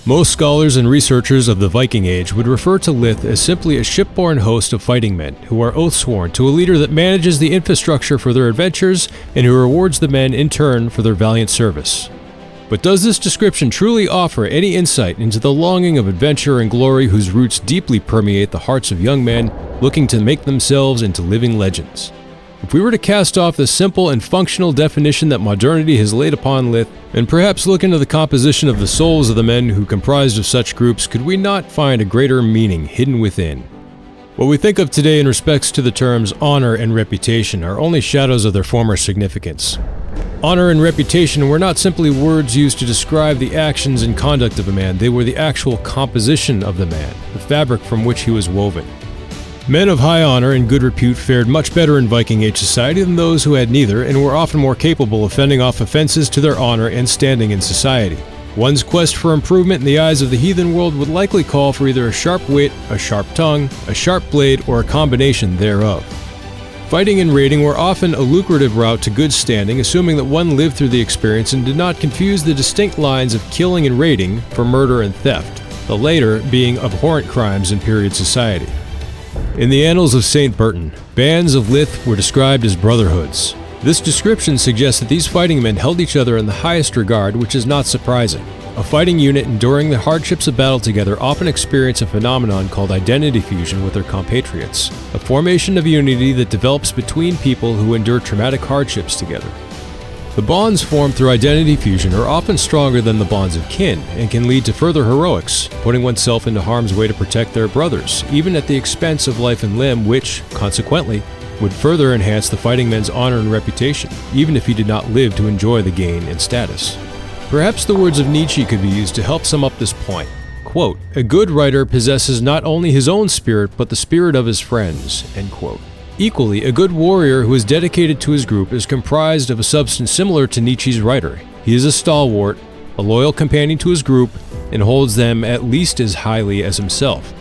Most scholars and researchers of the Viking Age would refer to Lith as simply a shipborne host of fighting men who are oath-sworn to a leader that manages the infrastructure for their adventures and who rewards the men in turn for their valiant service. But does this description truly offer any insight into the longing of adventure and glory whose roots deeply permeate the hearts of young men looking to make themselves into living legends? If we were to cast off the simple and functional definition that modernity has laid upon Lith, and perhaps look into the composition of the souls of the men who comprised of such groups, could we not find a greater meaning hidden within? What we think of today in respects to the terms honor and reputation are only shadows of their former significance. Honor and reputation were not simply words used to describe the actions and conduct of a man, they were the actual composition of the man, the fabric from which he was woven. Men of high honor and good repute fared much better in Viking Age society than those who had neither, and were often more capable of fending off offenses to their honor and standing in society. One's quest for improvement in the eyes of the heathen world would likely call for either a sharp wit, a sharp tongue, a sharp blade, or a combination thereof. Fighting and raiding were often a lucrative route to good standing, assuming that one lived through the experience and did not confuse the distinct lines of killing and raiding for murder and theft, the latter being abhorrent crimes in period society. In the annals of St. Burton, bands of Lith were described as brotherhoods. This description suggests that these fighting men held each other in the highest regard, which is not surprising. A fighting unit enduring the hardships of battle together often experience a phenomenon called identity fusion with their compatriots, a formation of unity that develops between people who endure traumatic hardships together. The bonds formed through identity fusion are often stronger than the bonds of kin and can lead to further heroics, putting oneself into harm's way to protect their brothers, even at the expense of life and limb, which, consequently, would further enhance the fighting man's honor and reputation, even if he did not live to enjoy the gain in status. Perhaps the words of Nietzsche could be used to help sum up this point. Quote, "A good writer possesses not only his own spirit, but the spirit of his friends." End quote. Equally, a good warrior who is dedicated to his group is comprised of a substance similar to Nietzsche's writer. He is a stalwart, a loyal companion to his group, and holds them at least as highly as himself.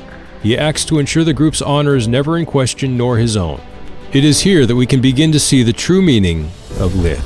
He acts to ensure the group's honor is never in question nor his own. It is here that we can begin to see the true meaning of Lith.